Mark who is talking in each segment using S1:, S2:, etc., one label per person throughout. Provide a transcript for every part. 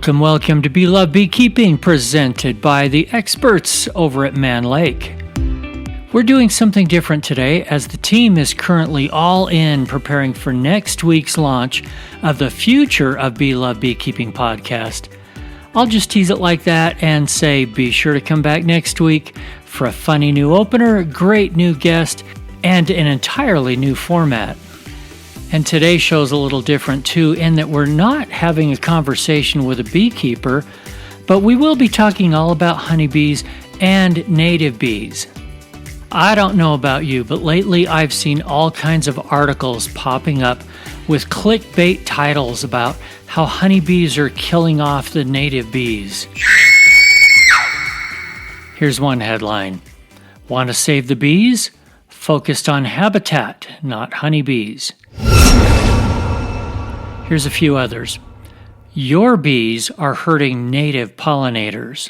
S1: Welcome to Bee Love Beekeeping, presented by the experts over at Man Lake. We're doing something different today as the team is currently all in preparing for next week's launch of the Future of Bee Love Beekeeping podcast. I'll just tease it like that and say be sure to come back next week for a funny new opener, great new guest, and an entirely new format. And today's show's a little different too, in that we're not having a conversation with a beekeeper, but we will be talking all about honeybees and native bees. I don't know about you, but lately I've seen all kinds of articles popping up with clickbait titles about how honeybees are killing off the native bees. Here's one headline: Want to save the bees? Focused on habitat, not honeybees. Here's a few others. Your bees are hurting native pollinators.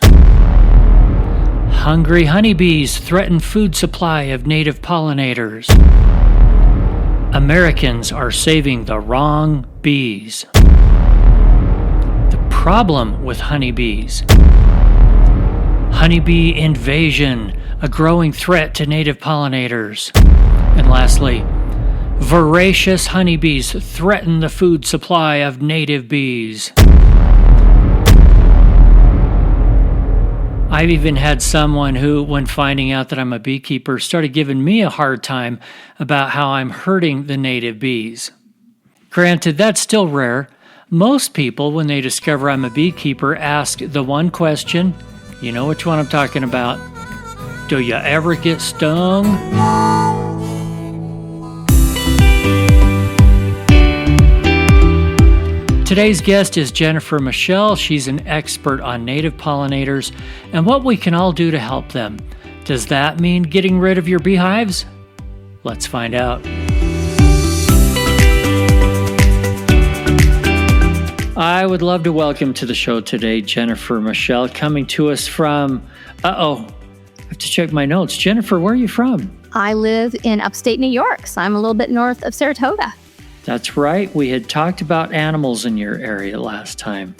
S1: Hungry honeybees threaten food supply of native pollinators. Americans are saving the wrong bees. The problem with honeybees. Honeybee Invasion, a growing threat to native pollinators. And lastly, voracious honeybees threaten the food supply of native bees. I've even had someone who, when finding out that I'm a beekeeper, started giving me a hard time about how I'm hurting the native bees. Granted, that's still rare. Most people, when they discover I'm a beekeeper, ask the one question, you know which one I'm talking about: do you ever get stung? Today's guest is Jennifer Michelle. She's an expert on native pollinators and what we can all do to help them. Does that mean getting rid of your beehives? Let's find out. I would love to welcome to the show today Jennifer Michelle, coming to us from, I have to check my notes. Jennifer, where are you from?
S2: I live in upstate New York, so I'm a little bit north of Saratoga.
S1: That's right. We had talked about animals in your area last time.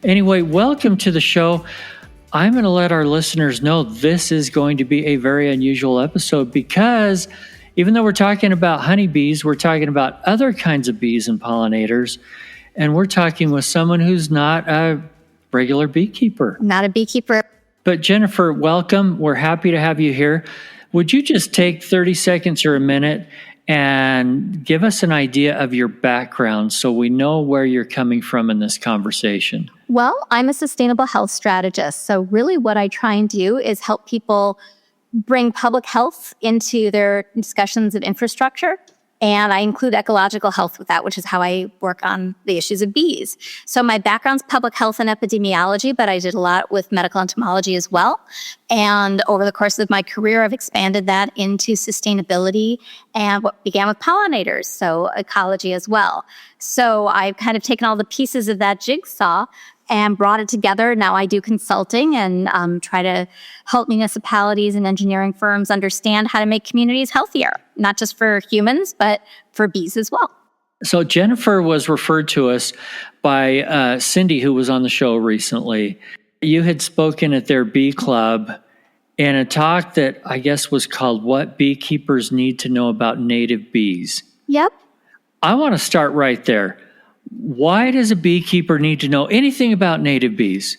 S1: Anyway, welcome to the show. I'm going to let our listeners know this is going to be a very unusual episode because even though we're talking about honeybees, we're talking about other kinds of bees and pollinators, and we're talking with someone who's not a regular beekeeper.
S2: Not a beekeeper.
S1: But Jennifer, welcome. We're happy to have you here. Would you just take 30 seconds or a minute and give us an idea of your background so we know where you're coming from in this conversation?
S2: Well, I'm a sustainable health strategist. So really what I try and do is help people bring public health into their discussions of infrastructure. And I include ecological health with that, which is how I work on the issues of bees. So my background's public health and epidemiology, but I did a lot with medical entomology as well. And over the course of my career, I've expanded that into sustainability and what began with pollinators, so ecology as well. So I've kind of taken all the pieces of that jigsaw and brought it together. Now I do consulting and try to help municipalities and engineering firms understand how to make communities healthier, not just for humans, but for bees as well.
S1: So Jennifer was referred to us by Cindy, who was on the show recently. You had spoken at their bee club in a talk that I guess was called What Beekeepers Need to Know About Native Bees.
S2: Yep.
S1: I want to start right there. Why does a beekeeper need to know anything about native bees?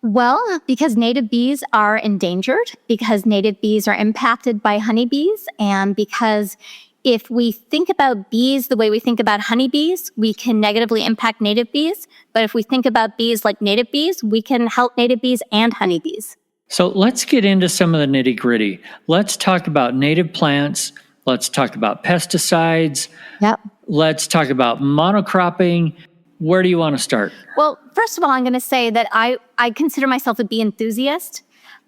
S2: Well, because native bees are endangered, because native bees are impacted by honeybees, and because if we think about bees the way we think about honeybees, we can negatively impact native bees. But if we think about bees like native bees, we can help native bees and honeybees.
S1: So let's get into some of the nitty-gritty. Let's talk about native plants. Let's talk about pesticides.
S2: Yep.
S1: Let's talk about monocropping. Where do you want to start?
S2: Well, first of all, I'm going to say that I consider myself a bee enthusiast.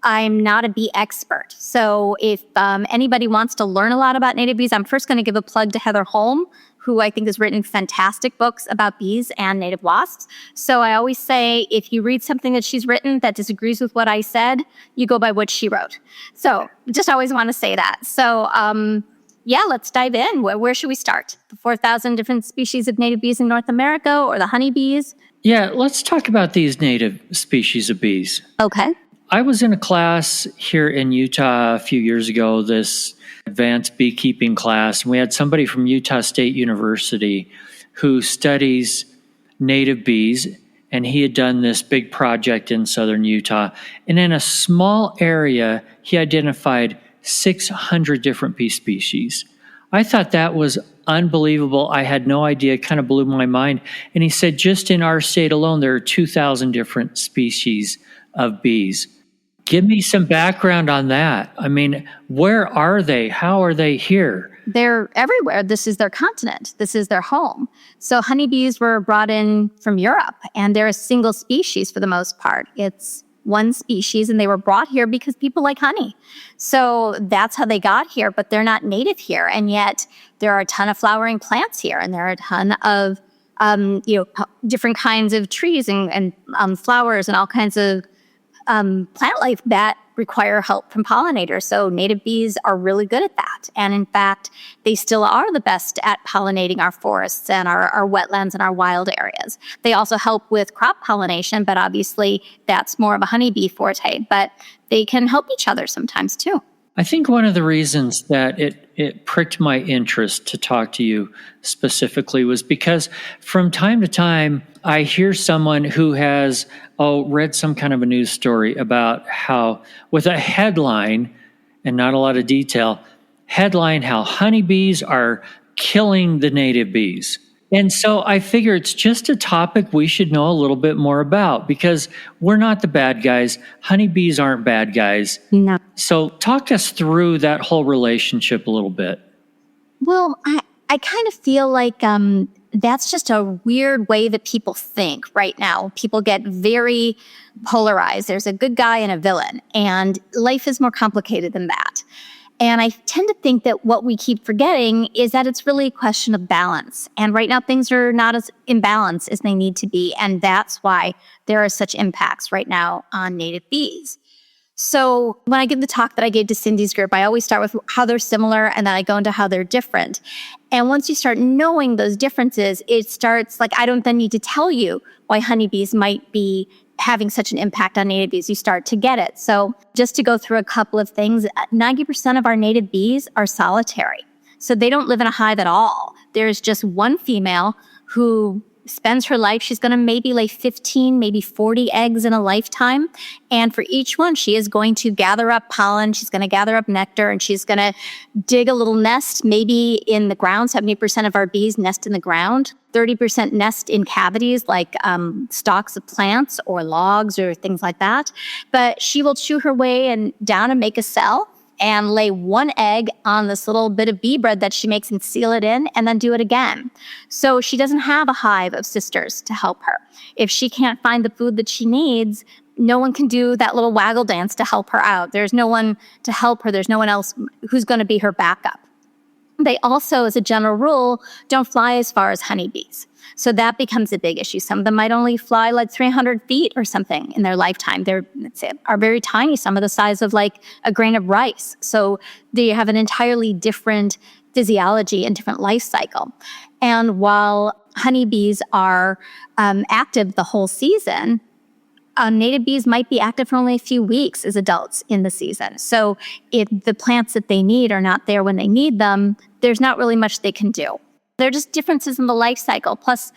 S2: I'm not a bee expert. So if anybody wants to learn a lot about native bees, I'm first going to give a plug to Heather Holm, who I think has written fantastic books about bees and native wasps. So I always say, if you read something that she's written that disagrees with what I said, you go by what she wrote. So just always want to say that. So yeah, let's dive in. Where should we start? The 4,000 different species of native bees in North America or the honeybees?
S1: Yeah, let's talk about these native species of bees.
S2: Okay.
S1: I was in a class here in Utah a few years ago, this advanced beekeeping class, and we had somebody from Utah State University who studies native bees, and he had done this big project in southern Utah. And in a small area, he identified 600 different bee species. I thought that was unbelievable. I had no idea. It kind of blew my mind. And he said, just in our state alone, there are 2,000 different species of bees. Give me some background on that. I mean, where are they? How are they here?
S2: They're everywhere. This is their continent. This is their home. So honeybees were brought in from Europe, and they're a single species for the most part. It's one species, and they were brought here because people like honey. So that's how they got here, but they're not native here. And yet there are a ton of flowering plants here, and there are a ton of different kinds of trees and flowers and all kinds of plant life that require help from pollinators. So native bees are really good at that. And in fact, they still are the best at pollinating our forests and our wetlands and our wild areas. They also help with crop pollination, but obviously that's more of a honeybee forte. But they can help each other sometimes too.
S1: I think one of the reasons that it pricked my interest to talk to you specifically was because from time to time, I hear someone who has read some kind of a news story about how, with a headline and not a lot of detail, how honeybees are killing the native bees. And so I figure it's just a topic we should know a little bit more about because we're not the bad guys. Honeybees aren't bad guys.
S2: No.
S1: So talk us through that whole relationship a little bit.
S2: Well, I kind of feel like that's just a weird way that people think right now. People get very polarized. There's a good guy and a villain, and life is more complicated than that. And I tend to think that what we keep forgetting is that it's really a question of balance. And right now, things are not as in balance as they need to be. And that's why there are such impacts right now on native bees. So when I give the talk that I gave to Cindy's group, I always start with how they're similar, and then I go into how they're different. And once you start knowing those differences, it starts like, I don't then need to tell you why honeybees might be having such an impact on native bees. You start to get it. So just to go through a couple of things, 90% of our native bees are solitary. So they don't live in a hive at all. There's just one female who spends her life, she's going to maybe lay 15, maybe 40 eggs in a lifetime. And for each one, she is going to gather up pollen, she's going to gather up nectar, and she's going to dig a little nest, maybe in the ground. 70% of our bees nest in the ground. 30% nest in cavities like stalks of plants or logs or things like that. But she will chew her way down and make a cell and lay one egg on this little bit of bee bread that she makes and seal it in and then do it again. So she doesn't have a hive of sisters to help her. If she can't find the food that she needs, no one can do that little waggle dance to help her out. There's no one to help her. There's no one else who's going to be her backup. They also, as a general rule, don't fly as far as honeybees. So that becomes a big issue. Some of them might only fly like 300 feet or something in their lifetime. They are very tiny, some of the size of like a grain of rice. So they have an entirely different physiology and different life cycle. And while honeybees are active the whole season, native bees might be active for only a few weeks as adults in the season. So if the plants that they need are not there when they need them, there's not really much they can do. There are just differences in the life cycle. Plus,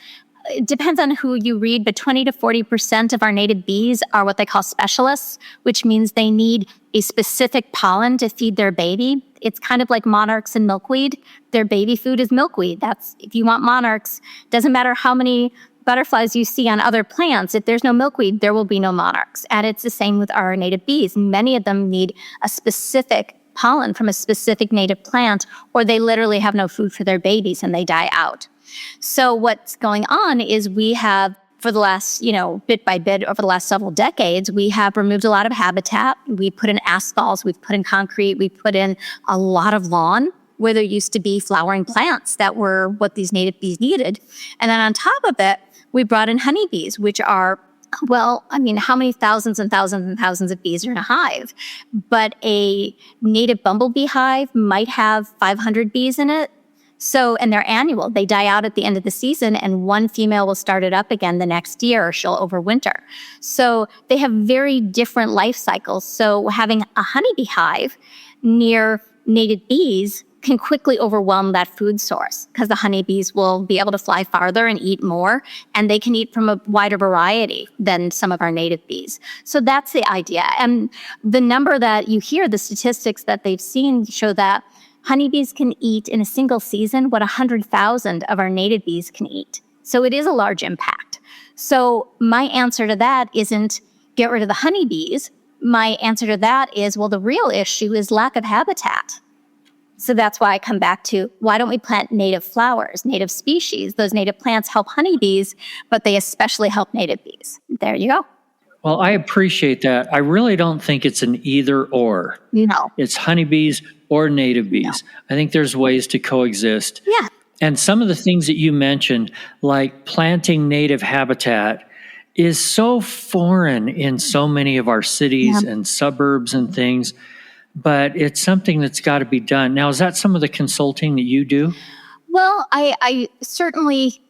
S2: it depends on who you read, but 20 to 40% of our native bees are what they call specialists, which means they need a specific pollen to feed their baby. It's kind of like monarchs and milkweed. Their baby food is milkweed. That's, if you want monarchs, doesn't matter how many butterflies you see on other plants, if there's no milkweed, there will be no monarchs. And it's the same with our native bees. Many of them need a specific pollen from a specific native plant, or they literally have no food for their babies and they die out. So what's going on is we have, for the last, bit by bit over the last several decades, we have removed a lot of habitat. We put in asphalts, we've put in concrete, we put in a lot of lawn where there used to be flowering plants that were what these native bees needed. And then on top of it, we brought in honeybees, which are Well, I mean, how many thousands and thousands and thousands of bees are in a hive? But a native bumblebee hive might have 500 bees in it. So, and they're annual. They die out at the end of the season, and one female will start it up again the next year, or she'll overwinter. So they have very different life cycles. So having a honeybee hive near native bees can quickly overwhelm that food source, because the honeybees will be able to fly farther and eat more, and they can eat from a wider variety than some of our native bees. So that's the idea. And the number that you hear, the statistics that they've seen show that honeybees can eat in a single season what 100,000 of our native bees can eat. So it is a large impact. So my answer to that isn't get rid of the honeybees. My answer to that is, well, the real issue is lack of habitat. So that's why I come back to, why don't we plant native flowers, native species? Those native plants help honeybees, but they especially help native bees. There you go.
S1: Well, I appreciate that. I really don't think it's an either or.
S2: No.
S1: It's honeybees or native bees. No. I think there's ways to coexist.
S2: Yeah.
S1: And some of the things that you mentioned, like planting native habitat, is so foreign in so many of our cities and suburbs and things. But it's something that's got to be done. Now, is that some of the consulting that you do?
S2: Well, I certainly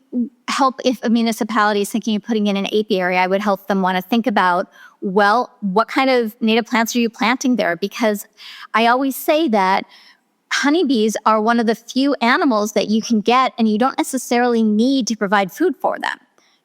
S2: help if a municipality is thinking of putting in an apiary. I would help them want to think about, well, what kind of native plants are you planting there? Because I always say that honeybees are one of the few animals that you can get and you don't necessarily need to provide food for them.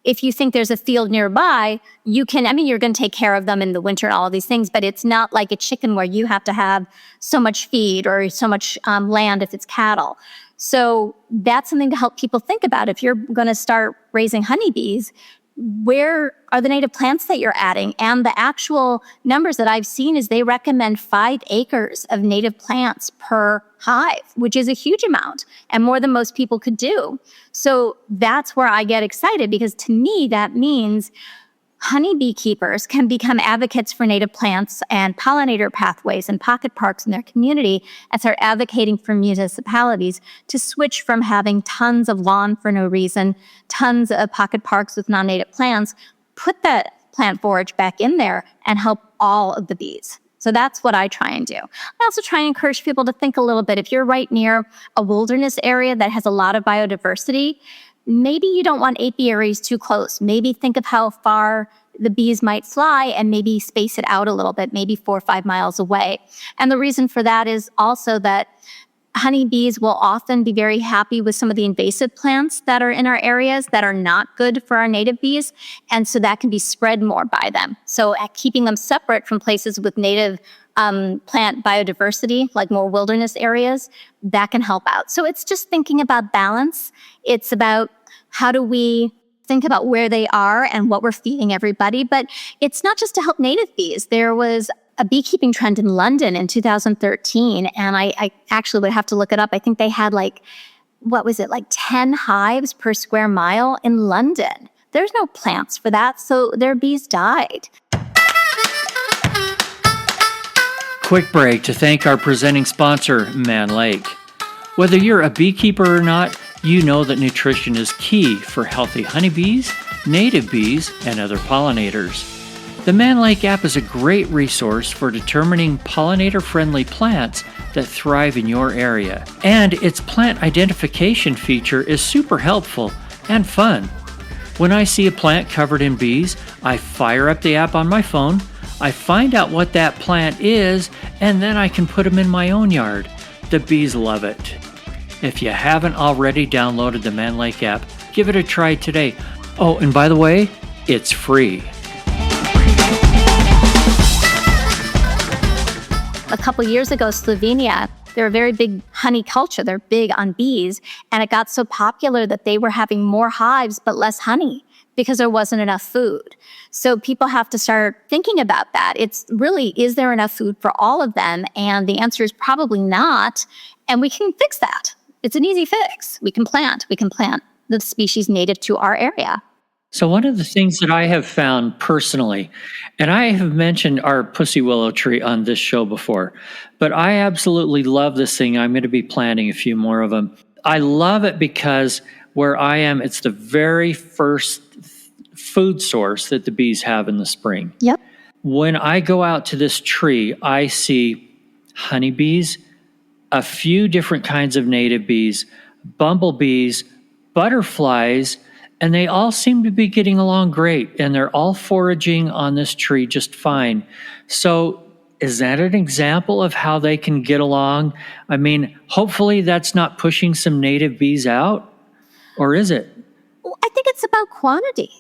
S2: If you think there's a field nearby, you're going to take care of them in the winter and all of these things, but it's not like a chicken where you have to have so much feed or so much land if it's cattle. So that's something to help people think about. If you're going to start raising honeybees, where are the native plants that you're adding? And the actual numbers that I've seen is they recommend 5 acres of native plants per hive, which is a huge amount and more than most people could do. So that's where I get excited, because to me, that means honeybee keepers can become advocates for native plants and pollinator pathways and pocket parks in their community, and start advocating for municipalities to switch from having tons of lawn for no reason, tons of pocket parks with non-native plants, put that plant forage back in there and help all of the bees. So that's what I try and do. I also try and encourage people to think a little bit. If you're right near a wilderness area that has a lot of biodiversity, maybe you don't want apiaries too close. Maybe think of how far the bees might fly and maybe space it out a little bit, maybe 4 or 5 miles away. And the reason for that is also that honeybees will often be very happy with some of the invasive plants that are in our areas that are not good for our native bees. And so that can be spread more by them. So keeping them separate from places with native plant biodiversity, like more wilderness areas, that can help out. So it's just thinking about balance. It's about how do we think about where they are and what we're feeding everybody. But it's not just to help native bees. There was a beekeeping trend in London in 2013, and I actually would have to look it up. I think they had 10 hives per square mile in London. There's no plants for that, so their bees died.
S1: Quick break to thank our presenting sponsor, Man Lake. Whether you're a beekeeper or not, you know that nutrition is key for healthy honeybees, native bees, and other pollinators. The Man Lake app is a great resource for determining pollinator-friendly plants that thrive in your area. And its plant identification feature is super helpful and fun. When I see a plant covered in bees, I fire up the app on my phone, I find out what that plant is, and then I can put them in my own yard. The bees love it. If you haven't already downloaded the Man Lake app, give it a try today. Oh, and by the way, it's free.
S2: A couple years ago, Slovenia, they're a very big honey culture. They're big on bees. And it got so popular that they were having more hives but less honey because there wasn't enough food. So people have to start thinking about that. It's really, is there enough food for all of them? And the answer is probably not. And we can fix that. It's an easy fix. We can plant the species native to our area.
S1: So one of the things that I have found personally, and I have mentioned our pussy willow tree on this show before, but I absolutely love this thing. I'm going to be planting a few more of them. I love it because where I am, it's the very first food source that the bees have in the spring.
S2: Yep.
S1: When I go out to this tree, I see honeybees, a few different kinds of native bees, bumblebees, butterflies, and they all seem to be getting along great, and they're all foraging on this tree just fine. So is that an example of how they can get along? I mean, hopefully that's not pushing some native bees out, or is it?
S2: Well, I think it's about quantity.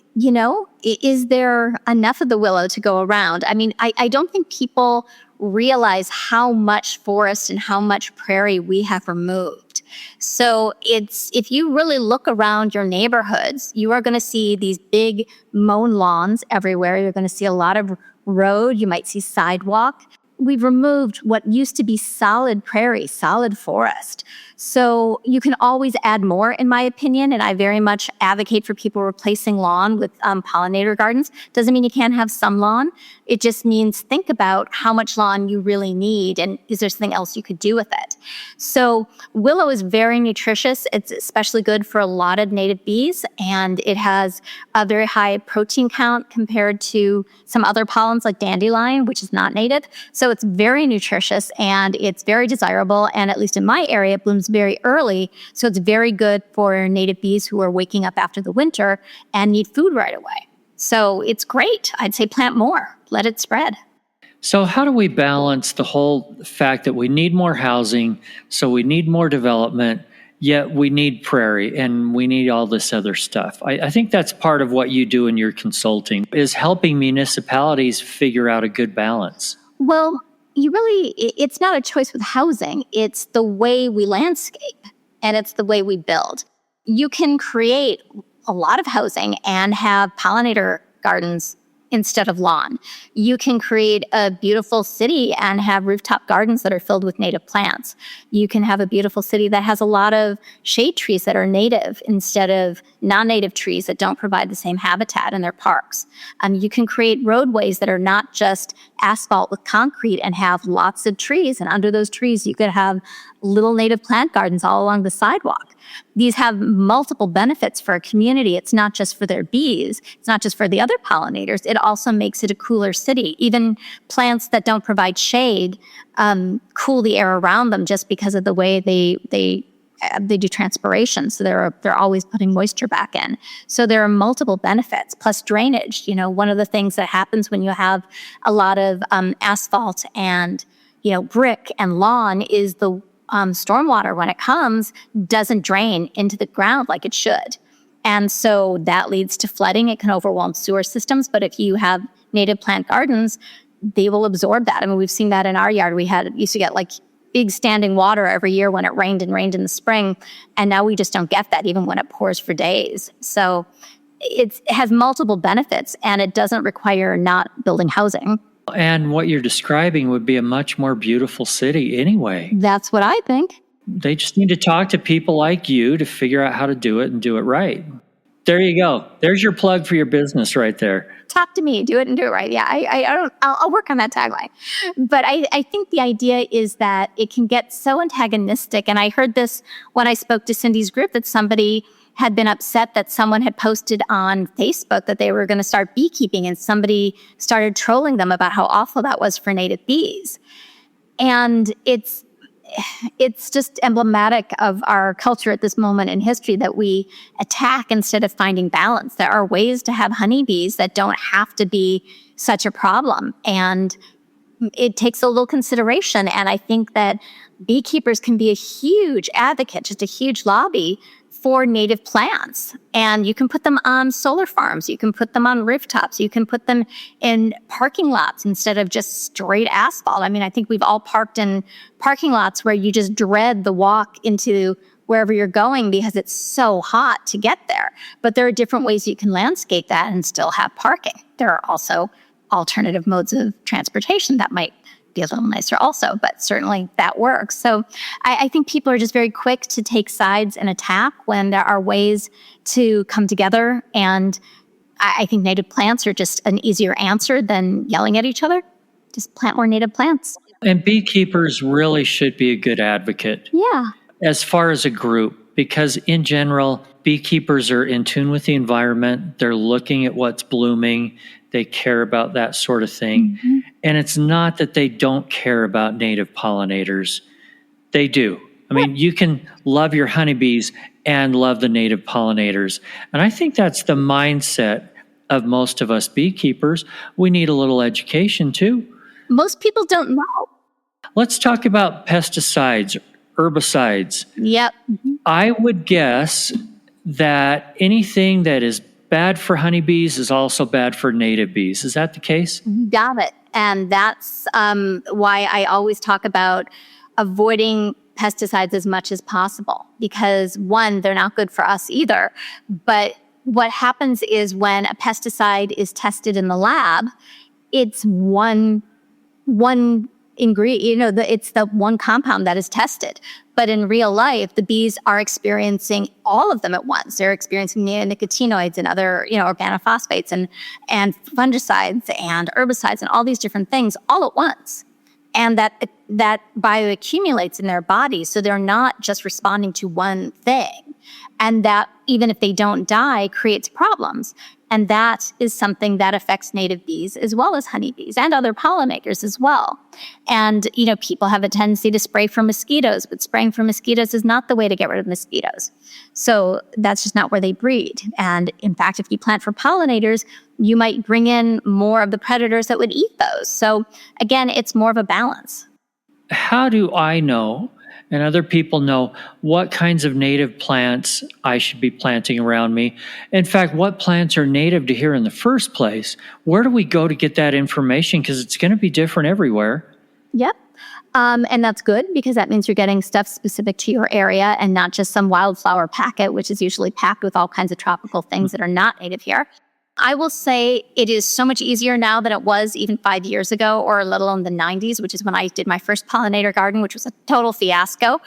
S2: Is there enough of the willow to go around? I mean, I don't think people realize how much forest and how much prairie we have removed. So if you really look around your neighborhoods, you are going to see these big mown lawns everywhere. You're going to see a lot of road. You might see sidewalk. We've removed what used to be solid prairie, solid forest. So you can always add more, in my opinion, and I very much advocate for people replacing lawn with pollinator gardens. Doesn't mean you can't have some lawn. It just means think about how much lawn you really need, and is there something else you could do with it? So willow is very nutritious. It's especially good for a lot of native bees, and it has a very high protein count compared to some other pollens like dandelion, which is not native. So it's very nutritious and it's very desirable. And at least in my area, it blooms very early. So it's very good for native bees who are waking up after the winter and need food right away. So it's great. I'd say plant more, let it spread.
S1: So how do we balance the whole fact that we need more housing, so we need more development, yet we need prairie and we need all this other stuff? I think that's part of what you do in your consulting, is helping municipalities figure out a good balance.
S2: Well, it's not a choice with housing. It's the way we landscape and it's the way we build. You can create a lot of housing and have pollinator gardens instead of lawn. You can create a beautiful city and have rooftop gardens that are filled with native plants. You can have a beautiful city that has a lot of shade trees that are native instead of non-native trees that don't provide the same habitat in their parks. You can create roadways that are not just asphalt with concrete and have lots of trees. And under those trees, you could have little native plant gardens all along the sidewalk. These have multiple benefits for a community. It's not just for their bees. It's not just for the other pollinators. It also makes it a cooler city. Even plants that don't provide shade cool the air around them just because of the way they do transpiration. So they're always putting moisture back in. So there are multiple benefits, plus drainage. One of the things that happens when you have a lot of asphalt and brick and lawn is the stormwater, when it comes, doesn't drain into the ground like it should. And so that leads to flooding. It can overwhelm sewer systems. But if you have native plant gardens, they will absorb that. I mean, we've seen that in our yard. Used to get like big standing water every year when it rained in the spring. And now we just don't get that even when it pours for days. So it has multiple benefits and it doesn't require not building housing.
S1: And what you're describing would be a much more beautiful city anyway.
S2: That's what I think.
S1: They just need to talk to people like you to figure out how to do it and do it right. There you go. There's your plug for your business right there.
S2: Talk to me, do it and do it right. Yeah, I'll work on that tagline. But I think the idea is that it can get so antagonistic. And I heard this when I spoke to Cindy's group, that somebody had been upset that someone had posted on Facebook that they were going to start beekeeping, and somebody started trolling them about how awful that was for native bees. And it's just emblematic of our culture at this moment in history that we attack instead of finding balance. There are ways to have honeybees that don't have to be such a problem. And it takes a little consideration. And I think that beekeepers can be a huge advocate, just a huge lobby for native plants. And you can put them on solar farms. You can put them on rooftops. You can put them in parking lots instead of just straight asphalt. I mean, I think we've all parked in parking lots where you just dread the walk into wherever you're going because it's so hot to get there. But there are different ways you can landscape that and still have parking. There are also alternative modes of transportation that might be a little nicer also, but certainly that works. So I think people are just very quick to take sides and attack when there are ways to come together. And I think native plants are just an easier answer than yelling at each other. Just plant more native plants.
S1: And beekeepers really should be a good advocate.
S2: Yeah.
S1: As far as a group, because in general, beekeepers are in tune with the environment. They're looking at what's blooming. They care about that sort of thing.
S2: Mm-hmm.
S1: And it's not that they don't care about native pollinators. They do. I mean, you can love your honeybees and love the native pollinators. And I think that's the mindset of most of us beekeepers. We need a little education too.
S2: Most people don't know.
S1: Let's talk about pesticides, herbicides.
S2: Yep.
S1: I would guess that anything that is bad for honeybees is also bad for native bees. Is that the case?
S2: Got it. And that's why I always talk about avoiding pesticides as much as possible, because one, they're not good for us either. But what happens is when a pesticide is tested in the lab, it's one ingredient, it's the one compound that is tested. But in real life, the bees are experiencing all of them at once. They're experiencing neonicotinoids and other, organophosphates and fungicides and herbicides and all these different things all at once. And that bioaccumulates in their bodies. So they're not just responding to one thing. And that, even if they don't die, creates problems. And that is something that affects native bees as well as honeybees and other pollinators as well. And, people have a tendency to spray for mosquitoes, but spraying for mosquitoes is not the way to get rid of mosquitoes. So that's just not where they breed. And in fact, if you plant for pollinators, you might bring in more of the predators that would eat those. So again, it's more of a balance.
S1: How do I know, and other people know, what kinds of native plants I should be planting around me? In fact, what plants are native to here in the first place? Where do we go to get that information? Because it's going to be different everywhere.
S2: Yep. And that's good, because that means you're getting stuff specific to your area and not just some wildflower packet, which is usually packed with all kinds of tropical things that are not native here. I will say it is so much easier now than it was even 5 years ago, or let alone the 90s, which is when I did my first pollinator garden, which was a total fiasco.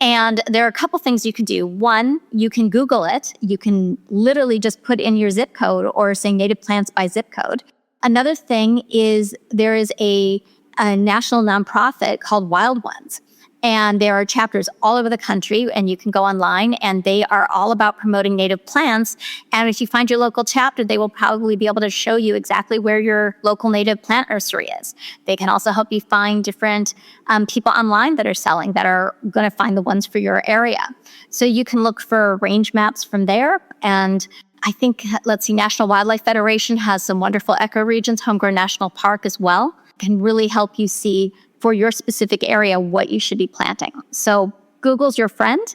S2: And there are a couple things you can do. One, you can Google it. You can literally just put in your zip code or say native plants by zip code. Another thing is there is a national nonprofit called Wild Ones. And there are chapters all over the country, and you can go online, and they are all about promoting native plants. And if you find your local chapter, they will probably be able to show you exactly where your local native plant nursery is. They can also help you find different people online that are selling, that are going to find the ones for your area. So you can look for range maps from there. And I think, National Wildlife Federation has some wonderful ecoregions. Homegrown National Park as well can really help you see for your specific area what you should be planting. So Google's your friend,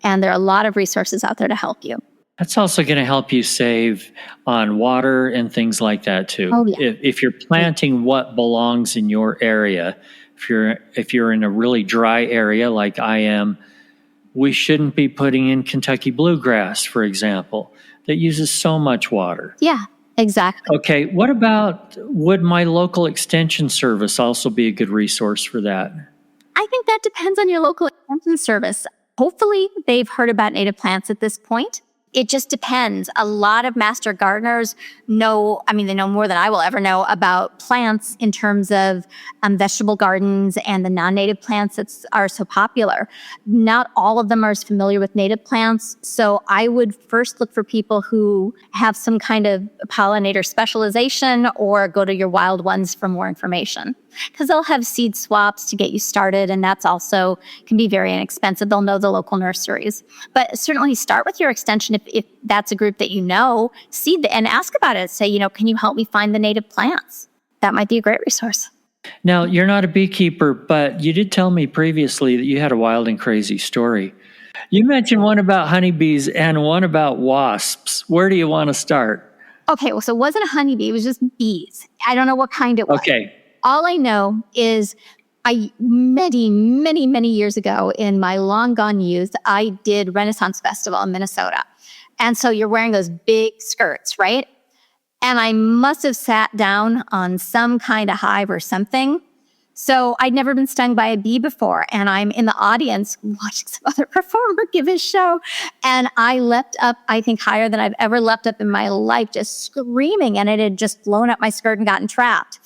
S2: and there are a lot of resources out there to help you.
S1: That's also going to help you save on water and things like that too.
S2: Oh, yeah.
S1: If you're planting what belongs in your area, if you're in a really dry area like I am, we shouldn't be putting in Kentucky bluegrass, for example, that uses so much water.
S2: Yeah. Exactly.
S1: Okay, what about, would my local extension service also be a good resource for that?
S2: I think that depends on your local extension service. Hopefully, they've heard about native plants at this point. It just depends. A lot of master gardeners know, they know more than I will ever know about plants in terms of vegetable gardens and the non-native plants that are so popular. Not all of them are as familiar with native plants. So I would first look for people who have some kind of pollinator specialization, or go to your Wild Ones for more information. Because they'll have seed swaps to get you started, and that's also can be very inexpensive. They'll know the local nurseries. But certainly start with your extension if that's a group that you know, and ask about it. Say, can you help me find the native plants? That might be a great resource.
S1: Now, you're not a beekeeper, but you did tell me previously that you had a wild and crazy story. You mentioned one about honeybees and one about wasps. Where do you want to start?
S2: Okay, well, so it wasn't a honeybee. It was just bees. I don't know what kind it was.
S1: Okay.
S2: All I know is many, many, many years ago in my long gone youth, I did Renaissance Festival in Minnesota. And so you're wearing those big skirts, right? And I must have sat down on some kind of hive or something. So I'd never been stung by a bee before. And I'm in the audience watching some other performer give his show. And I leapt up, I think higher than I've ever leapt up in my life, just screaming. And it had just blown up my skirt and gotten trapped.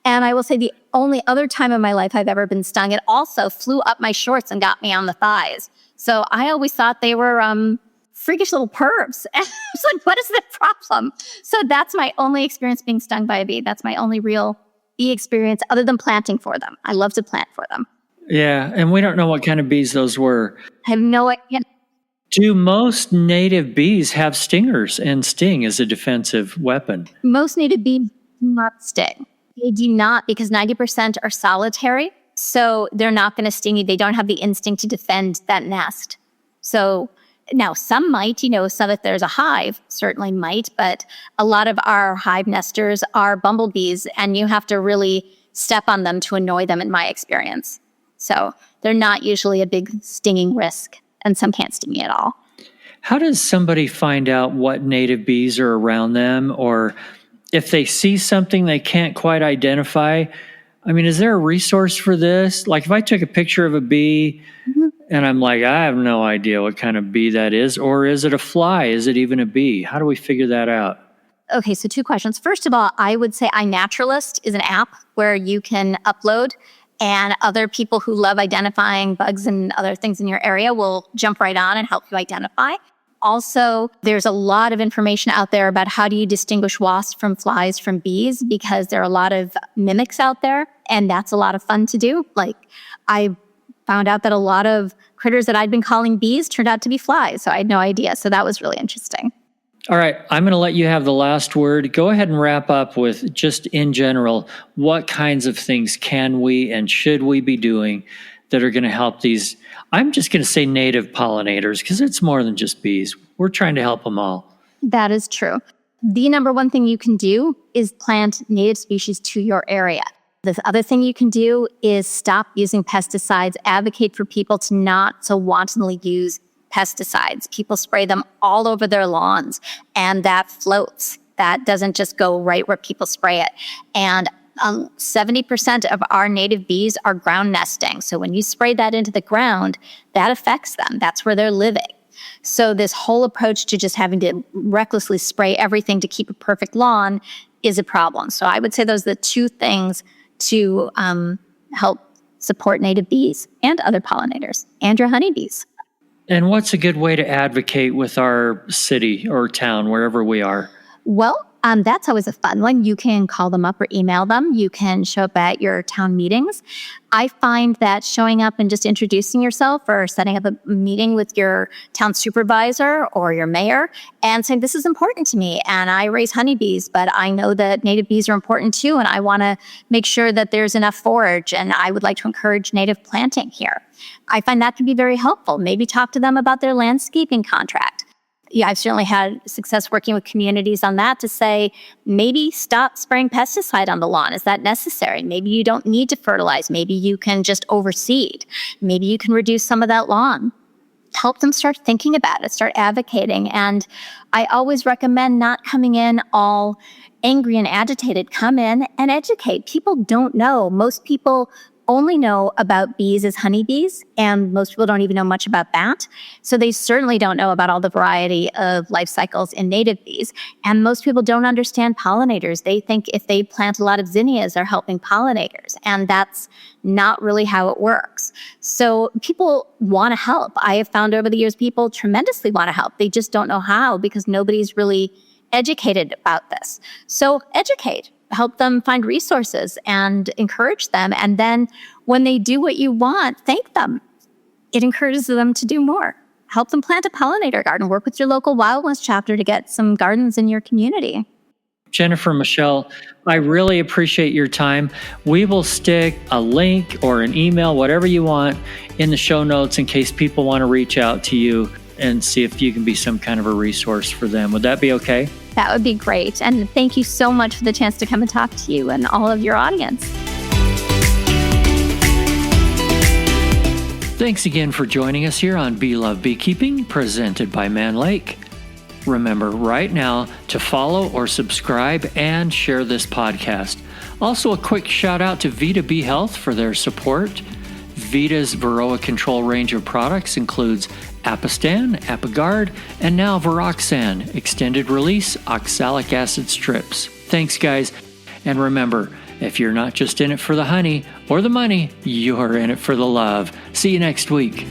S2: And I will say the only other time in my life I've ever been stung, it also flew up my shorts and got me on the thighs. So I always thought they were freakish little pervs. And I was like, what is the problem? So that's my only experience being stung by a bee. That's my only real bee experience other than planting for them. I love to plant for them.
S1: Yeah, and we don't know what kind of bees those were.
S2: I have no idea.
S1: Do most native bees have stingers and sting as a defensive weapon?
S2: Most native bees do not sting. They do not, because 90% are solitary. So they're not going to sting you. They don't have the instinct to defend that nest. So now some might, some if there's a hive, certainly might, but a lot of our hive nesters are bumblebees, and you have to really step on them to annoy them, in my experience. So they're not usually a big stinging risk, and some can't sting me at all.
S1: How does somebody find out what native bees are around them, or if they see something they can't quite identify? I mean, is there a resource for this? Like if I took a picture of a bee and I'm like, I have no idea what kind of bee that is, or is it a fly? Is it even a bee? How do we figure that out?
S2: Okay, so 2 questions. First of all, I would say iNaturalist is an app where you can upload, and other people who love identifying bugs and other things in your area will jump right on and help you identify. Also, there's a lot of information out there about how do you distinguish wasps from flies from bees, because there are a lot of mimics out there, and that's a lot of fun to do. Like, I found out that a lot of critters that I'd been calling bees turned out to be flies, so I had no idea. So that was really interesting.
S1: All right, I'm going to let you have the last word. Go ahead and wrap up with, just in general, what kinds of things can we and should we be doing that are going to help these, I'm just going to say native pollinators, because it's more than just bees. We're trying to help them all.
S2: That is true. The number one thing you can do is plant native species to your area. The other thing you can do is stop using pesticides. Advocate for people to not so wantonly use pesticides. People spray them all over their lawns, and that floats. That doesn't just go right where people spray it. And 70% of our native bees are ground nesting. So when you spray that into the ground, that affects them. That's where they're living. So this whole approach to just having to recklessly spray everything to keep a perfect lawn is a problem. So I would say those are the 2 things to help support native bees and other pollinators and your honeybees.
S1: And what's a good way to advocate with our city or town, wherever we are?
S2: Well, that's always a fun one. You can call them up or email them. You can show up at your town meetings. I find that showing up and just introducing yourself or setting up a meeting with your town supervisor or your mayor and saying, this is important to me, and I raise honeybees, but I know that native bees are important too, and I want to make sure that there's enough forage, and I would like to encourage native planting here. I find that can be very helpful. Maybe talk to them about their landscaping contract. Yeah, I've certainly had success working with communities on that to say, maybe stop spraying pesticide on the lawn. Is that necessary? Maybe you don't need to fertilize. Maybe you can just overseed. Maybe you can reduce some of that lawn. Help them start thinking about it, start advocating. And I always recommend not coming in all angry and agitated. Come in and educate. People don't know. Most people only know about bees as honeybees, and most people don't even know much about that. So they certainly don't know about all the variety of life cycles in native bees. And most people don't understand pollinators. They think if they plant a lot of zinnias, they're helping pollinators. And that's not really how it works. So people want to help. I have found over the years, people tremendously want to help. They just don't know how, because nobody's really educated about this. So educate. Help them find resources and encourage them. And then when they do what you want, thank them. It encourages them to do more. Help them plant a pollinator garden. Work with your local wildlife chapter to get some gardens in your community.
S1: Jennifer, Michelle, I really appreciate your time. We will stick a link or an email, whatever you want, in the show notes in case people want to reach out to you and see if you can be some kind of a resource for them. Would that be okay?
S2: That would be great. And thank you so much for the chance to come and talk to you and all of your audience.
S1: Thanks again for joining us here on Bee Love Beekeeping, presented by Man Lake. Remember right now to follow or subscribe and share this podcast. Also, a quick shout out to Vita Bee Health for their support. Vita's Varroa control range of products includes Apistan, Apigard, and now Viroxan, extended release oxalic acid strips. Thanks, guys. And remember, if you're not just in it for the honey or the money, you're in it for the love. See you next week.